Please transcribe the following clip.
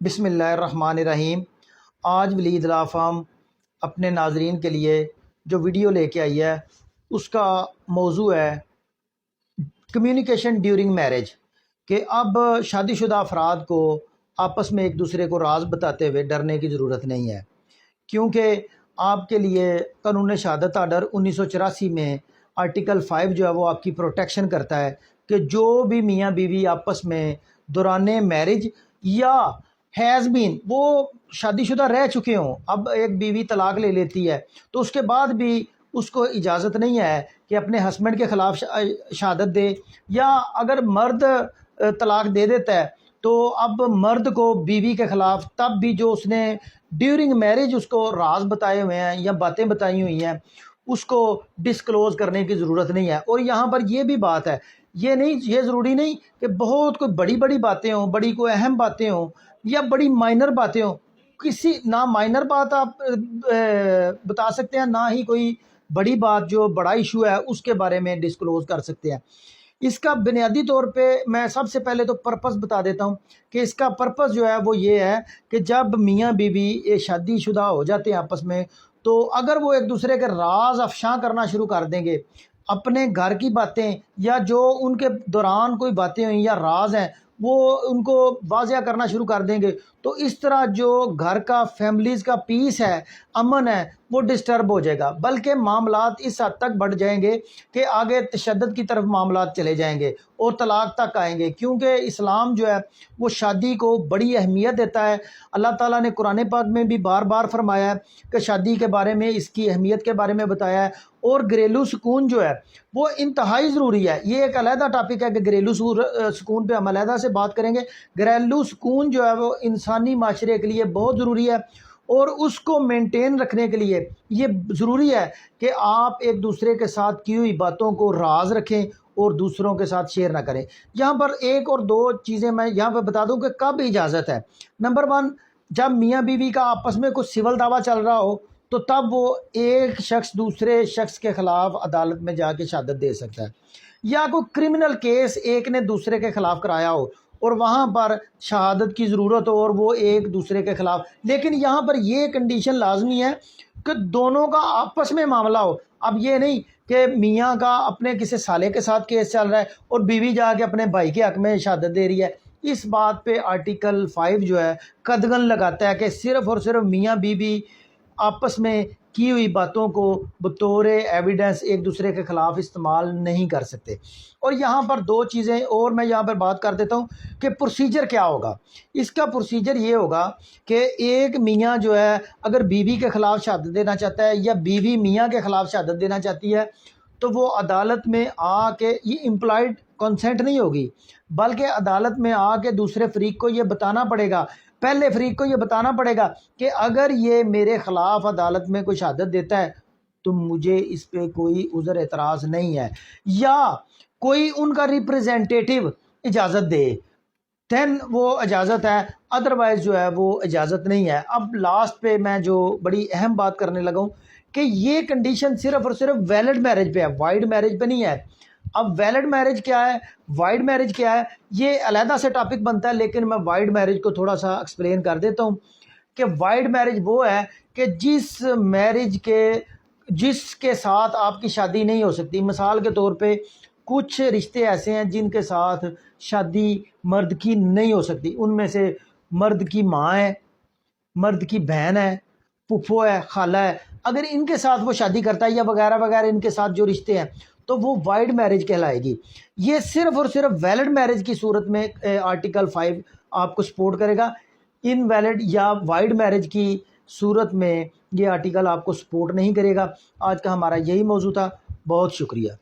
बिस्मिल्लाहिर्रहमानिर्रहीम। आज वलीद ला फर्म अपने नाजरीन के लिए जो वीडियो लेके आई है उसका मौजू है कम्युनिकेशन ड्यूरिंग मैरिज, कि अब शादीशुदा अफराद को आपस में एक दूसरे को राज बताते हुए डरने की ज़रूरत नहीं है, क्योंकि आपके लिए कानून शहादत आर्डर 1984 में आर्टिकल 5 जो है वो आपकी प्रोटेक्शन करता है कि जो भी मियाँ बीवी आपस में दौरान मैरिज या हैज़ बीन वो शादीशुदा रह चुके हों, अब एक बीवी तलाक ले लेती है तो उसके बाद भी उसको इजाज़त नहीं है कि अपने हस्बैंड के ख़िलाफ़ शहादत दे, या अगर मर्द तलाक दे देता है तो अब मर्द को बीवी के ख़िलाफ़ तब भी जो उसने ड्यूरिंग मैरिज उसको राज बताए हुए हैं या बातें बताई हुई हैं उसको डिस्क्लोज़ करने की ज़रूरत नहीं है। और यहाँ पर ये भी बात है, ये ज़रूरी नहीं कि बहुत कोई बड़ी बड़ी बातें हों, बड़ी कोई अहम बातें हों या बड़ी माइनर बातें हों। किसी ना माइनर बात आप बता सकते हैं, ना ही कोई बड़ी बात जो बड़ा इशू है उसके बारे में डिस्क्लोज़ कर सकते हैं। इसका बुनियादी तौर पे मैं सबसे पहले तो पर्पस बता देता हूँ कि इसका पर्पस जो है वो ये है कि जब मियाँ बीवी ये शादीशुदा हो जाते हैं आपस में, तो अगर वो एक दूसरे के राज अफशां करना शुरू कर देंगे, अपने घर की बातें या जो उनके दौरान कोई बातें हुई या राज हैं वो उनको वाज़िया करना शुरू कर देंगे, तो इस तरह जो घर का फैमिलीज़ का पीस है, अमन है, वो डिस्टर्ब हो जाएगा। बल्कि मामलात इस हद तक बढ़ जाएंगे कि आगे तशद्दुद की तरफ मामलात चले जाएंगे और तलाक तक आएंगे, क्योंकि इस्लाम जो है वो शादी को बड़ी अहमियत देता है। अल्लाह ताला ने कुरान पाक में भी बार बार फरमाया है कि शादी के बारे में, इसकी अहमियत के बारे में बताया है। और घरेलू सुकून जो है वो इंतहाई ज़रूरी है। ये एक अलहदा टॉपिक है कि घरेलू सुकून पे हम अलहदा से बात करेंगे। घरेलू सुकून जो है वो इंसानी माशरे के लिए बहुत ज़रूरी है और उसको मेंटेन रखने के लिए ये ज़रूरी है कि आप एक दूसरे के साथ की हुई बातों को राज रखें और दूसरों के साथ शेयर ना करें। यहाँ पर एक और दो चीज़ें मैं यहाँ पर बता दूँ कि कब इजाज़त है। नंबर 1, जब मियाँ बीवी का आपस में कुछ सिविल दावा चल रहा हो तो तब वो एक शख्स दूसरे शख्स के ख़िलाफ़ अदालत में जाके शहादत दे सकता है, या कोई क्रिमिनल केस एक ने दूसरे के ख़िलाफ़ कराया हो और वहाँ पर शहादत की ज़रूरत हो और वो एक दूसरे के ख़िलाफ़, लेकिन यहाँ पर ये कंडीशन लाजमी है कि दोनों का आपस में मामला हो। अब ये नहीं कि मियाँ का अपने किसी साले के साथ केस चल रहा है और बीवी जाके अपने भाई के हक़ में शहादत दे रही है। इस बात पे आर्टिकल 5 जो है कदगन लगाता है कि सिर्फ़ और सिर्फ मियाँ बीवी आपस में की हुई बातों को बतौर एविडेंस एक दूसरे के ख़िलाफ़ इस्तेमाल नहीं कर सकते। और यहाँ पर दो चीज़ें और मैं यहाँ पर बात कर देता हूँ कि प्रोसीजर क्या होगा। इसका प्रोसीजर ये होगा कि एक मियाँ जो है अगर बीवी के ख़िलाफ़ शहादत देना चाहता है या बीवी मियाँ के ख़िलाफ़ शहादत देना चाहती है तो वो अदालत में आके, ये इम्प्लॉयड कंसेंट नहीं होगी बल्कि अदालत में आके दूसरे फरीक को ये बताना पड़ेगा, पहले फरीक को ये बताना पड़ेगा कि अगर ये मेरे ख़िलाफ़ अदालत में कोई शहादत देता है तो मुझे इस पे कोई उज़र एतराज़ नहीं है, या कोई उनका रिप्रेजेंटेटिव इजाज़त दे दैन वो इजाज़त है, अदरवाइज़ जो है वो इजाज़त नहीं है। अब लास्ट पे मैं जो बड़ी अहम बात करने लगा हूँ कि ये कंडीशन सिर्फ़ और सिर्फ वैलिड मैरिज पे है, वाइड मैरिज पे नहीं है। अब वैलिड मैरिज क्या है, वाइड मैरिज क्या है, ये अलहदा से टॉपिक बनता है, लेकिन मैं वाइड मैरिज को थोड़ा सा एक्सप्लेन कर देता हूँ कि वाइड मैरिज वो है कि जिसके साथ आपकी शादी नहीं हो सकती। मिसाल के तौर पे कुछ रिश्ते ऐसे हैं जिनके साथ शादी मर्द की नहीं हो सकती, उनमें से मर्द की माँ है, मर्द की बहन है, फुफ्फो है, खाला है, अगर इनके साथ वो शादी करता है या वगैरह वगैरह इनके साथ जो रिश्ते हैं तो वो वाइड मैरिज कहलाएगी। ये सिर्फ़ और सिर्फ वैलिड मैरिज की सूरत में आर्टिकल 5 आपको सपोर्ट करेगा। इनवैलिड या वाइड मैरिज की सूरत में ये आर्टिकल आपको सपोर्ट नहीं करेगा। आज का हमारा यही मौजू था। बहुत शुक्रिया।